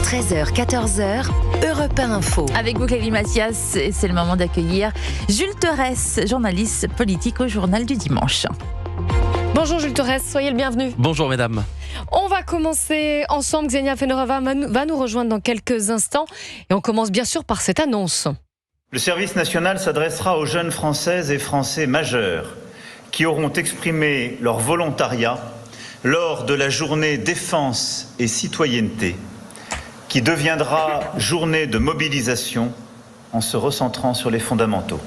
13h, 14h, Europe 1 Info. Avec vous, Clélie Mathias, et c'est le moment d'accueillir Jules Terès, journaliste politique au Journal du Dimanche. Bonjour Jules Terès, soyez le bienvenu. Bonjour mesdames. On va commencer ensemble, Xenia Fennerova va nous rejoindre dans quelques instants. Et on commence bien sûr par cette annonce. Le service national s'adressera aux jeunes Françaises et Français majeurs qui auront exprimé leur volontariat lors de la journée défense et citoyenneté, qui deviendra journée de mobilisation en se recentrant sur les fondamentaux.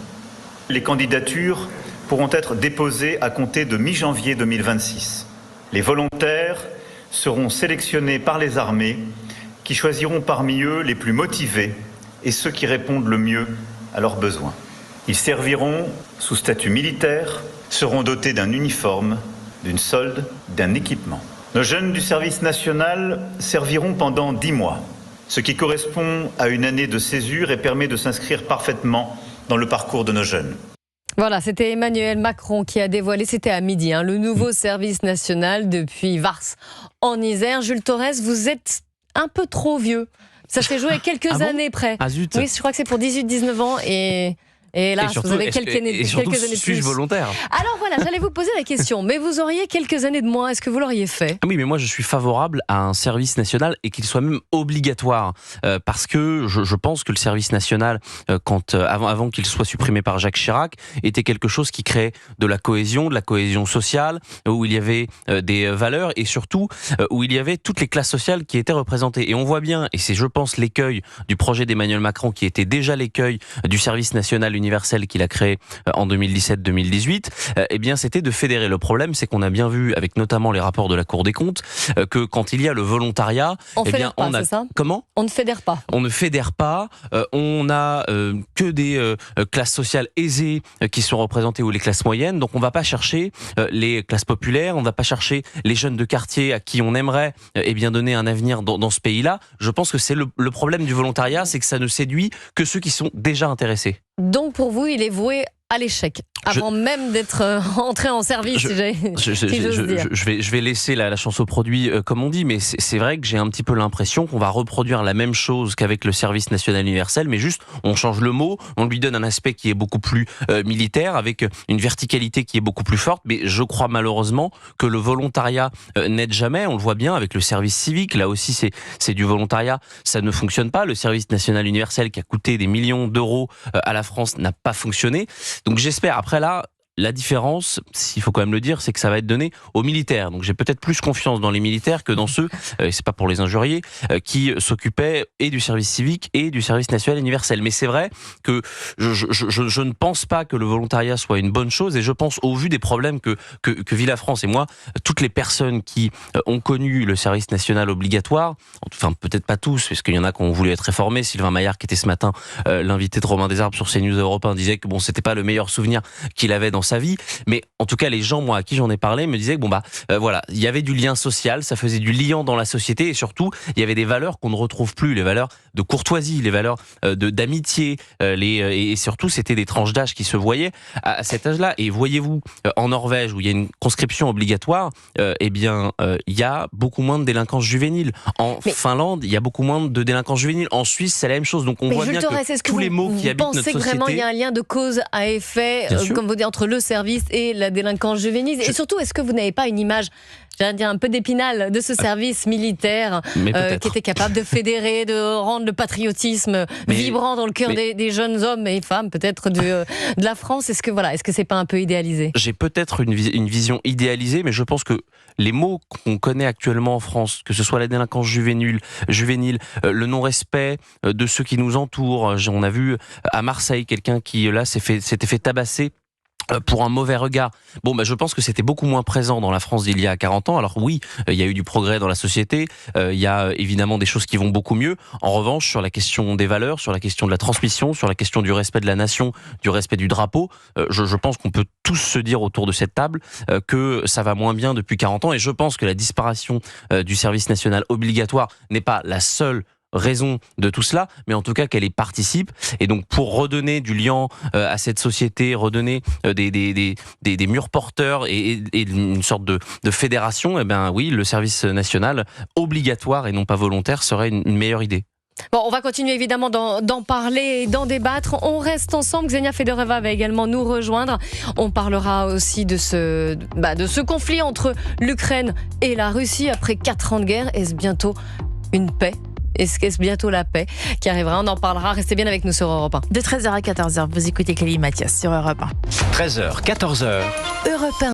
Les candidatures pourront être déposées à compter de mi-janvier 2026. Les volontaires seront sélectionnés par les armées qui choisiront parmi eux les plus motivés et ceux qui répondent le mieux à leurs besoins. Ils serviront sous statut militaire, seront dotés d'un uniforme, d'une solde, d'un équipement. Nos jeunes du service national serviront pendant 10 mois, ce qui correspond à une année de césure et permet de s'inscrire parfaitement dans le parcours de nos jeunes. Voilà, c'était Emmanuel Macron qui a dévoilé, c'était à midi, le nouveau service national depuis Vars en Isère. Jules Terès, vous êtes un peu trop vieux. Ça s'est joué quelques années près. Ah zut. Oui, je crois que c'est pour 18-19 ans et là, surtout, vous avez quelques années de plus. Suis-je volontaire ? Alors voilà, j'allais vous poser la question, mais vous auriez quelques années de moins, est-ce que vous l'auriez fait ? Oui, mais moi je suis favorable à un service national et qu'il soit même obligatoire, parce que je pense que le service national, avant qu'il soit supprimé par Jacques Chirac, était quelque chose qui créait de la cohésion sociale, où il y avait des valeurs et surtout où il y avait toutes les classes sociales qui étaient représentées. Et on voit bien, et c'est je pense l'écueil du projet d'Emmanuel Macron qui était déjà l'écueil du service national universel qu'il a créé en 2017-2018, eh bien c'était de fédérer. Le problème, c'est qu'on a bien vu, avec notamment les rapports de la Cour des comptes, que quand il y a le volontariat, on a... c'est ça ? Comment ? On ne fédère pas. On ne fédère pas. On a que des classes sociales aisées qui sont représentées, ou les classes moyennes. Donc on va pas chercher les classes populaires, on va pas chercher les jeunes de quartier à qui on aimerait bien donner un avenir dans ce pays-là. Je pense que c'est le problème du volontariat, c'est que ça ne séduit que ceux qui sont déjà intéressés. Donc pour vous, il est voué à l'échec, avant même d'être entré en service, je vais laisser la chance au produit, comme on dit, mais c'est vrai que j'ai un petit peu l'impression qu'on va reproduire la même chose qu'avec le service national universel, mais juste on change le mot, on lui donne un aspect qui est beaucoup plus militaire, avec une verticalité qui est beaucoup plus forte, mais je crois malheureusement que le volontariat n'aide jamais. On le voit bien avec le service civique, là aussi c'est du volontariat, ça ne fonctionne pas. Le service national universel qui a coûté des millions d'euros à la France n'a pas fonctionné. Donc j'espère, après là, la différence, s'il faut quand même le dire, c'est que ça va être donné aux militaires. Donc j'ai peut-être plus confiance dans les militaires que dans ceux, et c'est pas pour les injurier, qui s'occupaient et du service civique et du service national universel. Mais c'est vrai que je ne pense pas que le volontariat soit une bonne chose, et je pense, au vu des problèmes que vit la France, et moi, toutes les personnes qui ont connu le service national obligatoire, enfin peut-être pas tous, parce qu'il y en a qui ont voulu être réformés. Sylvain Maillard, qui était ce matin l'invité de Romain Desarbres sur CNews Europe 1, disait que bon, c'était pas le meilleur souvenir qu'il avait dans sa vie, mais en tout cas les gens, moi, à qui j'en ai parlé, me disaient que voilà, il y avait du lien social, ça faisait du liant dans la société, et surtout il y avait des valeurs qu'on ne retrouve plus, les valeurs de courtoisie, les valeurs d'amitié, et surtout c'était des tranches d'âge qui se voyaient à cet âge-là. Et voyez-vous, en Norvège, où il y a une conscription obligatoire, il y a beaucoup moins de délinquance juvénile. Finlande, il y a beaucoup moins de délinquance juvénile. En Suisse, c'est la même chose. Donc on voit bien que tous les mots qui habitent notre société. Vous pensez vraiment il y a un lien de cause à effet, comme vous dites, entre le service et la délinquance juvénile. Et surtout, est-ce que vous n'avez pas une image, j'allais dire, un peu d'Épinal de ce service militaire qui était capable de fédérer, de rendre le patriotisme vibrant dans le cœur des jeunes hommes et femmes, peut-être de la France. Est-ce que c'est pas un peu idéalisé ? J'ai peut-être une vision idéalisée, mais je pense que les mots qu'on connaît actuellement en France, que ce soit la délinquance juvénile, le non-respect de ceux qui nous entourent. On a vu à Marseille quelqu'un qui là s'était fait tabasser pour un mauvais regard. Je pense que c'était beaucoup moins présent dans la France d'il y a 40 ans. Alors oui, il y a eu du progrès dans la société, il y a évidemment des choses qui vont beaucoup mieux. En revanche, sur la question des valeurs, sur la question de la transmission, sur la question du respect de la nation, du respect du drapeau, je pense qu'on peut tous se dire autour de cette table que ça va moins bien depuis 40 ans. Et je pense que la disparition du service national obligatoire n'est pas la seule raison de tout cela, mais en tout cas qu'elle y participe. Et donc pour redonner du lien à cette société, redonner des murs porteurs et une sorte de fédération, eh ben oui, le service national obligatoire et non pas volontaire serait une meilleure idée. Bon, on va continuer évidemment d'en parler et d'en débattre. On reste ensemble. Xenia Fedoreva va également nous rejoindre. On parlera aussi de ce conflit entre l'Ukraine et la Russie après 4 ans de guerre. Est-ce bientôt une paix ? Est-ce bientôt la paix qui arrivera ? On en parlera. Restez bien avec nous sur Europe 1. De 13h à 14h, vous écoutez Clélie Mathias sur Europe 1. 13h, 14h. Europe 1.